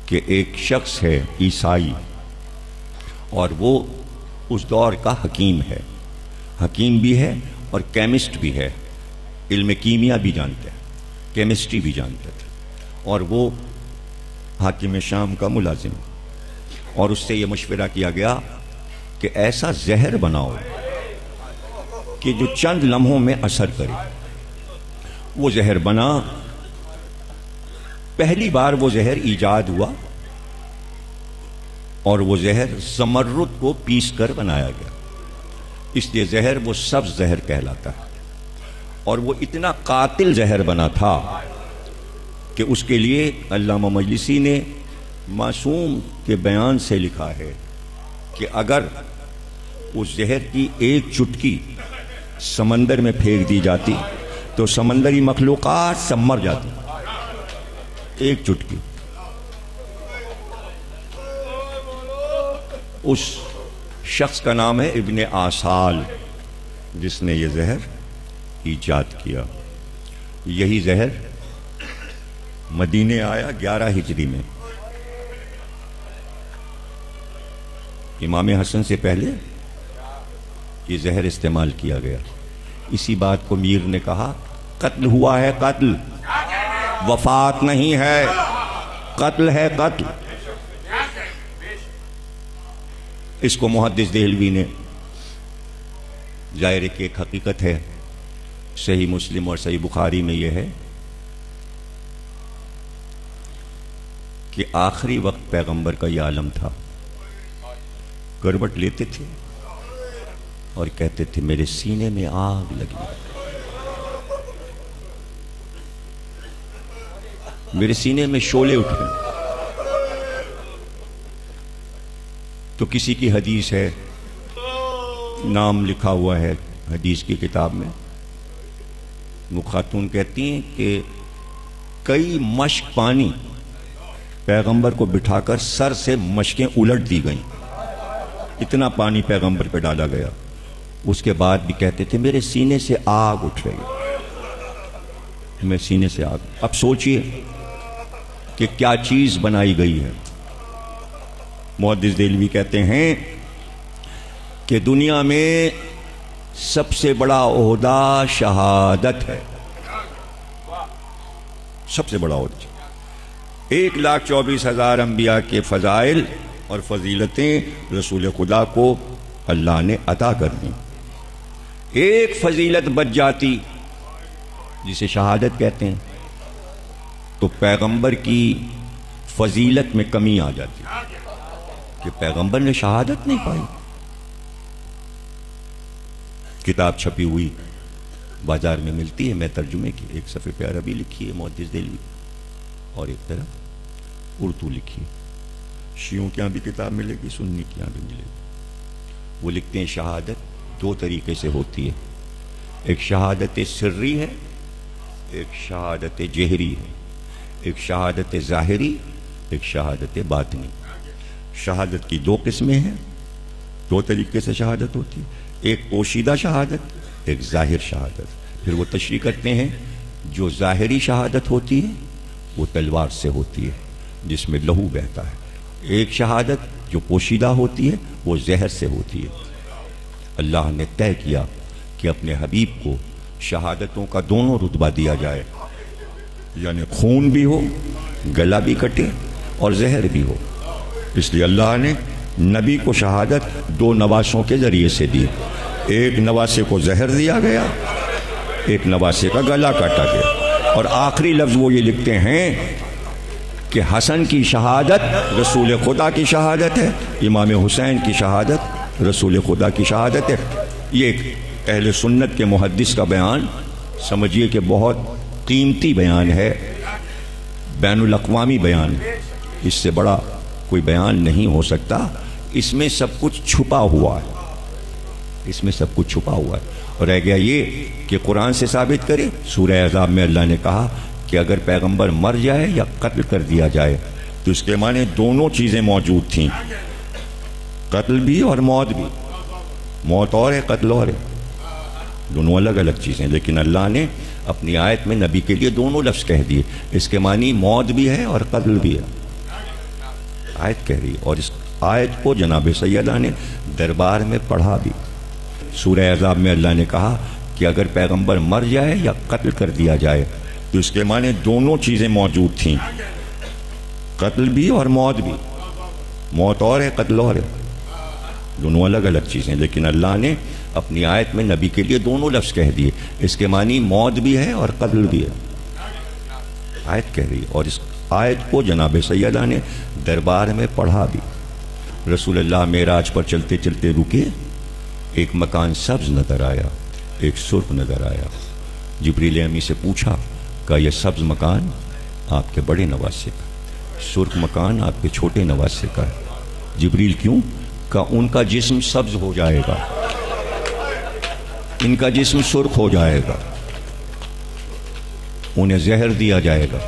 کہ ایک شخص ہے عیسائی اور وہ اس دور کا حکیم ہے، حکیم بھی ہے اور کیمسٹ بھی ہے، علم کیمیا بھی جانتا ہے، کیمسٹری بھی جانتا تھا، اور وہ حاکم شام کا ملازم، اور اس سے یہ مشورہ کیا گیا کہ ایسا زہر بناؤ کہ جو چند لمحوں میں اثر کرے۔ وہ زہر بنا، پہلی بار وہ زہر ایجاد ہوا اور وہ زہر زمرد کو پیس کر بنایا گیا، اس لیے زہر وہ سبز زہر کہلاتا ہے، اور وہ اتنا قاتل زہر بنا تھا کہ اس کے لیے علامہ مجلسی نے معصوم کے بیان سے لکھا ہے کہ اگر اس زہر کی ایک چٹکی سمندر میں پھینک دی جاتی تو سمندری مخلوقات سب مر جاتی، ایک چٹکی۔ اس شخص کا نام ہے ابن آسال، جس نے یہ زہر ایجاد کیا۔ یہی زہر مدینے آیا 11 ہجری میں، امام حسن سے پہلے یہ زہر استعمال کیا گیا۔ اسی بات کو میر نے کہا قتل ہوا ہے، قتل، وفات نہیں ہے، قتل ہے، قتل۔ اس کو محدث دہلوی نے، ظاہر کہ ایک حقیقت ہے، صحیح مسلم اور صحیح بخاری میں یہ ہے کہ آخری وقت پیغمبر کا یہ عالم تھا، کروٹ لیتے تھے اور کہتے تھے میرے سینے میں آگ لگی، میرے سینے میں شعلے اٹھے۔ تو کسی کی حدیث ہے، نام لکھا ہوا ہے حدیث کی کتاب میں، وہ خاتون کہتی ہیں کہ کئی مشک پانی پیغمبر کو بٹھا کر سر سے مشکیں الٹ دی گئیں، اتنا پانی پیغمبر پہ ڈالا گیا۔ اس کے بعد بھی کہتے تھے میرے سینے سے آگ اٹھ رہی، میرے سینے سے آگ۔ اب سوچئے کہ کیا چیز بنائی گئی ہے۔ محدث دہلوی کہتے ہیں کہ دنیا میں سب سے بڑا عہدہ شہادت ہے، سب سے بڑا عہدہ۔ 1,24,000 انبیاء کے فضائل اور فضیلتیں رسول خدا کو اللہ نے عطا کر دیں، ایک فضیلت بچ جاتی جسے شہادت کہتے ہیں تو پیغمبر کی فضیلت میں کمی آ جاتی کہ پیغمبر نے شہادت نہیں پائی۔ کتاب چھپی ہوئی بازار میں ملتی ہے، میں ترجمے کی، ایک صفحے پہ عربی لکھی ہے محدث دہلوی اور ایک طرف اردو لکھی ہے۔ شیعوں کے یہاں بھی کتاب ملے گی، سنی کے یہاں بھی ملے گی۔ وہ لکھتے ہیں شہادت 2 طریقے سے ہوتی ہے، ایک شہادت سری ہے، ایک شہادت جہری ہے، ایک شہادت ظاہری، ایک شہادت باطنی۔ شہادت کی 2 قسمیں ہیں، 2 طریقے سے شہادت ہوتی ہے، ایک پوشیدہ شہادت، ایک ظاہر شہادت۔ پھر وہ تشریح کرتے ہیں جو ظاہری شہادت ہوتی ہے وہ تلوار سے ہوتی ہے جس میں لہو بہتا ہے، ایک شہادت جو پوشیدہ ہوتی ہے وہ زہر سے ہوتی ہے۔ اللہ نے طے کیا کہ اپنے حبیب کو شہادتوں کا دونوں رتبہ دیا جائے، یعنی خون بھی ہو، گلا بھی کٹے اور زہر بھی ہو۔ اس لیے اللہ نے نبی کو شہادت 2 نواسوں کے ذریعے سے دی، ایک نواسے کو زہر دیا گیا، ایک نواسے کا گلا کاٹا گیا۔ اور آخری لفظ وہ یہ لکھتے ہیں کہ حسن کی شہادت رسول خدا کی شہادت ہے، امام حسین کی شہادت رسول خدا کی شہادت ہے۔ یہ ایک اہل سنت کے محدث کا بیان سمجھیے کہ بہت قیمتی بیان ہے، بین الاقوامی بیان ہے، اس سے بڑا کوئی بیان نہیں ہو سکتا۔ اس میں سب کچھ چھپا ہوا ہے، اس میں سب کچھ چھپا ہوا ہے۔ اور رہ گیا یہ کہ قرآن سے ثابت کرے۔ سورہ احزاب میں اللہ نے کہا کہ اگر پیغمبر مر جائے یا قتل کر دیا جائے تو اس کے معنی دونوں چیزیں موجود تھیں، قتل بھی اور موت بھی۔ موت اور ہے، قتل اور ہے، دونوں الگ الگ چیزیں، لیکن اللہ نے اپنی آیت میں نبی کے لیے دونوں لفظ کہہ دیے۔ اس کے معنی موت بھی ہے اور قتل بھی ہے۔ آیت کہہ رہی، اور اس آیت کو جناب سیدہ نے دربار میں پڑھا بھی۔ سورہ احزاب میں اللہ نے کہا کہ اگر پیغمبر مر جائے یا قتل کر دیا جائے تو اس کے معنی دونوں چیزیں موجود تھیں، قتل بھی اور موت بھی۔ موت اور ہے، قتل اور ہے، دونوں الگ الگ چیزیں، لیکن اللہ نے اپنی آیت میں نبی کے لیے دونوں لفظ کہہ دیے۔ اس کے معنی موت بھی ہے اور قتل بھی ہے، آیت کہہ رہی، اور اس آیت کو جناب سیدہ نے دربار میں پڑھا بھی۔ رسول اللہ معراج پر چلتے چلتے رکے، ایک مکان سبز نظر آیا، ایک سرخ نظر آیا۔ جبریل امی سے پوچھا کہ یہ سبز مکان آپ کے بڑے نواسے کا، سرخ مکان آپ کے چھوٹے نواسے کا ہے۔ جبریل کیوں؟ کہ ان کا جسم سبز ہو جائے گا، ان کا جسم سرخ ہو جائے گا، انہیں زہر دیا جائے گا،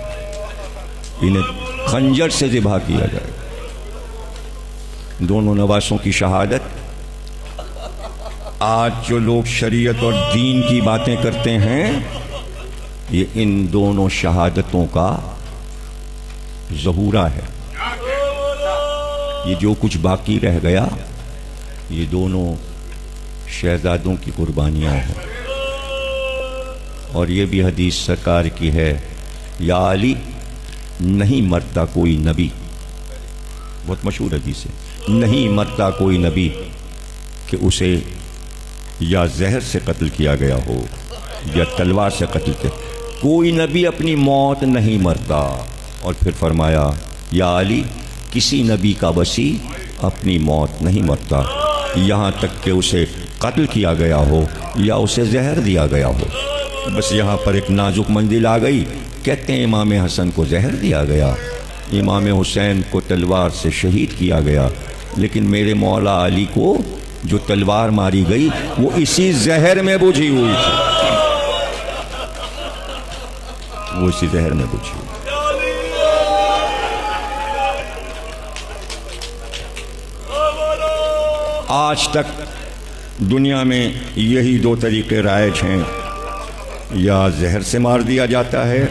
انہیں خنجر سے ذبح کیا جائے گا۔ دونوں نواسوں کی شہادت، آج جو لوگ شریعت اور دین کی باتیں کرتے ہیں، یہ ان دونوں شہادتوں کا ظہورہ ہے۔ یہ جو کچھ باقی رہ گیا، یہ دونوں شہزادوں کی قربانیاں ہیں۔ اور یہ بھی حدیث سرکار کی ہے، یا علی نہیں مرتا کوئی نبی، بہت مشہور حدیث ہے، نہیں مرتا کوئی نبی کہ اسے یا زہر سے قتل کیا گیا ہو یا تلوار سے قتل کیا، کوئی نبی اپنی موت نہیں مرتا۔ اور پھر فرمایا، یا علی کسی نبی کا وصی اپنی موت نہیں مرتا یہاں تک کہ اسے قتل کیا گیا ہو یا اسے زہر دیا گیا ہو۔ بس یہاں پر ایک نازک منزل آ گئی، کہتے ہیں امام حسن کو زہر دیا گیا، امام حسین کو تلوار سے شہید کیا گیا، لیکن میرے مولا علی کو جو تلوار ماری گئی وہ اسی زہر میں بجھی ہوئی تھی، وہ اسی زہر میں بجھی ہوئی۔ آج تک دنیا میں یہی دو طریقے رائج ہیں، یا زہر سے مار دیا جاتا ہے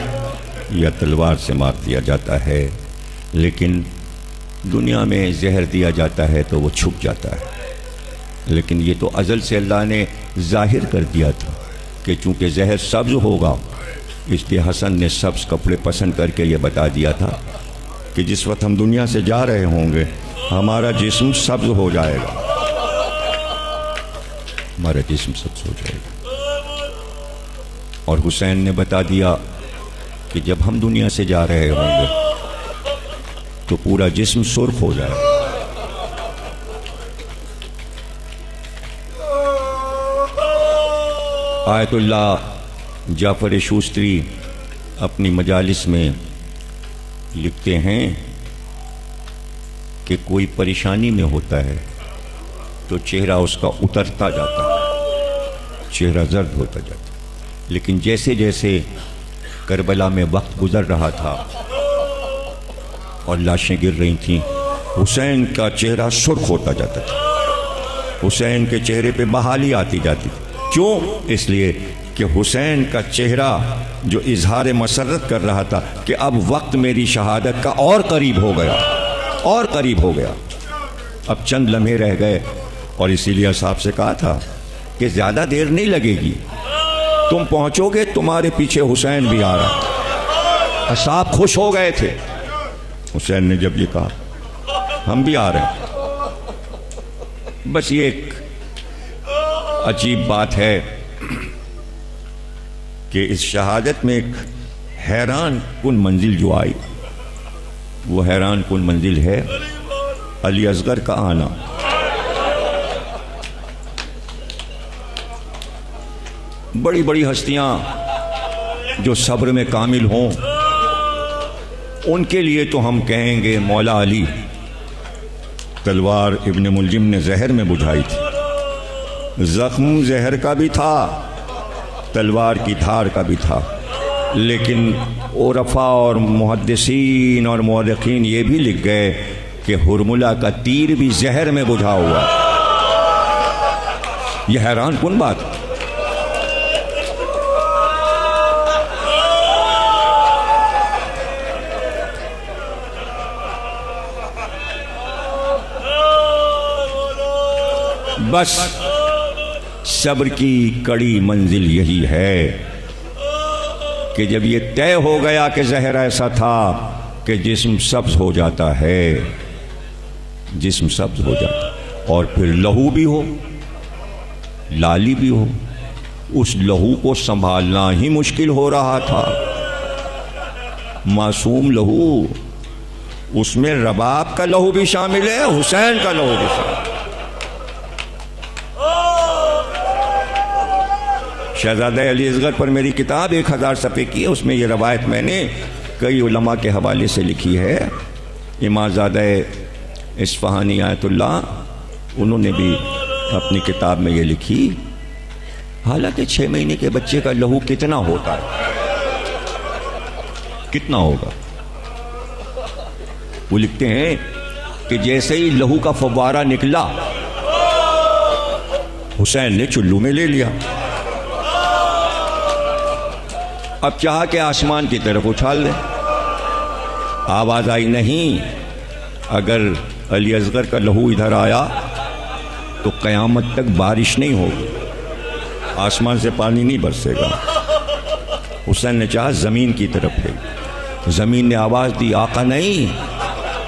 یا تلوار سے مار دیا جاتا ہے، لیکن دنیا میں زہر دیا جاتا ہے تو وہ چھپ جاتا ہے، لیکن یہ تو ازل سے اللہ نے ظاہر کر دیا تھا کہ چونکہ زہر سبز ہوگا، اس لیے حسن نے سبز کپڑے پسند کر کے یہ بتا دیا تھا کہ جس وقت ہم دنیا سے جا رہے ہوں گے ہمارا جسم سبز ہو جائے گا، ہمارا جسم سبز ہو جائے گا۔ اور حسین نے بتا دیا کہ جب ہم دنیا سے جا رہے ہوں گے تو پورا جسم سرخ ہو جائے گا۔ آیت اللہ جعفر شوستری اپنی مجالس میں لکھتے ہیں کہ کوئی پریشانی میں ہوتا ہے تو چہرہ اس کا اترتا جاتا ہے، چہرہ زرد ہوتا جاتا ہے، لیکن جیسے جیسے کربلا میں وقت گزر رہا تھا اور لاشیں گر رہی تھیں، حسین کا چہرہ سرخ ہوتا جاتا تھا، حسین کے چہرے پہ بحالی آتی جاتی تھی۔ کیوں؟ اس لیے کہ حسین کا چہرہ جو اظہار مسرت کر رہا تھا کہ اب وقت میری شہادت کا اور قریب ہو گیا، اور قریب ہو گیا، اب چند لمحے رہ گئے۔ اور اسی لیے اصحاب سے کہا تھا کہ زیادہ دیر نہیں لگے گی، تم پہنچو گے تمہارے پیچھے حسین بھی آ رہا۔ اصحاب خوش ہو گئے تھے، حسین نے جب یہ کہا ہم بھی آ رہے ہیں۔ بس یہ ایک عجیب بات ہے کہ اس شہادت میں ایک حیران کن منزل جو آئی، وہ حیران کن منزل ہے علی اصغر کا آنا۔ بڑی بڑی ہستیاں جو صبر میں کامل ہوں ان کے لیے تو ہم کہیں گے مولا علی، تلوار ابن ملجم نے زہر میں بجھائی تھی، زخم زہر کا بھی تھا، تلوار کی دھار کا بھی تھا، لیکن عرفاء اور محدثین اور مورخین یہ بھی لکھ گئے کہ حرملہ کا تیر بھی زہر میں بجھا ہوا۔ یہ حیران کن بات۔ بس صبر کی کڑی منزل یہی ہے کہ جب یہ طے ہو گیا کہ زہر ایسا تھا کہ جسم سبز ہو جاتا ہے، جسم سبز ہو جاتا، اور پھر لہو بھی ہو، لالی بھی ہو، اس لہو کو سنبھالنا ہی مشکل ہو رہا تھا۔ معصوم لہو، اس میں رباب کا لہو بھی شامل ہے، حسین کا لہو بھی شامل ہے۔ شہزادہ علی اصغر پر میری کتاب 1000 صفحے کی ہے، اس میں یہ روایت میں نے کئی علماء کے حوالے سے لکھی ہے۔ امام زادہ اصفہانی آیت اللہ، انہوں نے بھی اپنی کتاب میں یہ لکھی۔ حالانکہ 6 مہینے کے بچے کا لہو کتنا ہوتا ہے، کتنا ہوگا؟ وہ لکھتے ہیں کہ جیسے ہی لہو کا فوارہ نکلا، حسین نے چلو میں لے لیا، اب چاہا کہ آسمان کی طرف اچھال دے۔ آواز آئی نہیں، اگر علی اصغر کا لہو ادھر آیا تو قیامت تک بارش نہیں ہوگی، آسمان سے پانی نہیں برسے گا۔ حسین نے چاہا زمین کی طرف پھینک، زمین نے آواز دی، آقا نہیں،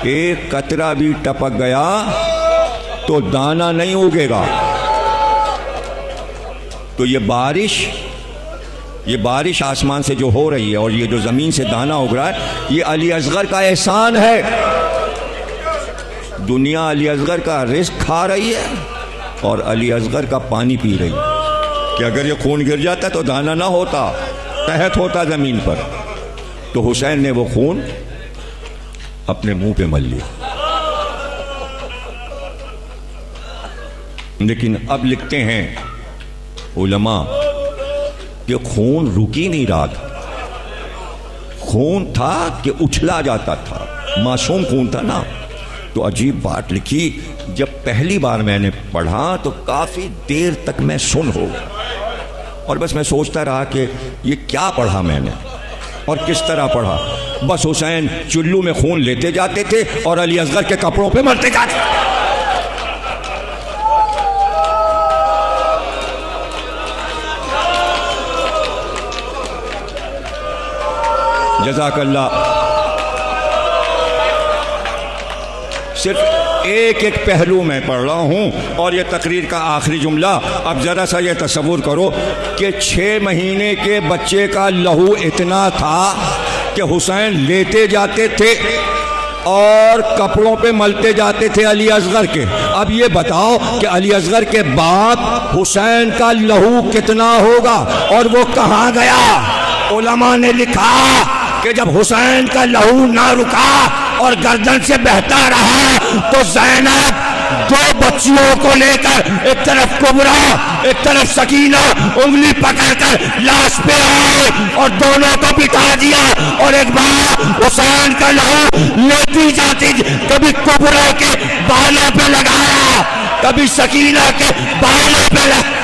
ایک قطرہ بھی ٹپک گیا تو دانہ نہیں اگے گا۔ تو یہ بارش آسمان سے جو ہو رہی ہے اور یہ جو زمین سے دانہ اگ رہا ہے، یہ علی اصغر کا احسان ہے۔ دنیا علی اصغر کا رزق کھا رہی ہے اور علی اصغر کا پانی پی رہی ہے، کہ اگر یہ خون گر جاتا تو دانہ نہ ہوتا، تحت ہوتا زمین پر۔ تو حسین نے وہ خون اپنے منہ پہ مل لیا۔ لیکن اب لکھتے ہیں علماء کہ خون رک ہی نہیں رہا تھا، خون تھا کہ اچھلا جاتا تھا، معصوم خون تھا نا۔ تو عجیب بات لکھی، جب پہلی بار میں نے پڑھا تو کافی دیر تک میں سن ہو گیا، اور بس میں سوچتا رہا کہ یہ کیا پڑھا میں نے اور کس طرح پڑھا۔ بس حسین چلو میں خون لیتے جاتے تھے اور علی اصغر کے کپڑوں پہ مرتے جاتے تھے۔ جزاک اللہ۔ صرف ایک پہلو میں پڑھ رہا ہوں، اور یہ تقریر کا آخری جملہ۔ اب ذرا سا یہ تصور کرو کہ 6 مہینے کے بچے کا لہو اتنا تھا کہ حسین لیتے جاتے تھے اور کپڑوں پہ ملتے جاتے تھے علی اصغر کے۔ اب یہ بتاؤ کہ علی اصغر کے باپ حسین کا لہو کتنا ہوگا اور وہ کہاں گیا؟ علماء نے لکھا کہ جب حسین کا لہو نہ رکا اور گردن سے بہتا رہا تو زینب 2 بچیوں کو لے کر ایک طرف کبرا ایک طرف سکینہ انگلی پکڑ کر لاش پہ آئے اور دونوں کو بٹھا دیا، اور ایک بار حسین کا لہو لیتی جاتی، کبھی کبرا کے بالوں پہ لگایا، کبھی سکینہ کے بالوں پہ لگایا۔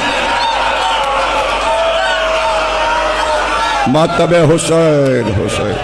ماتب حسین حسین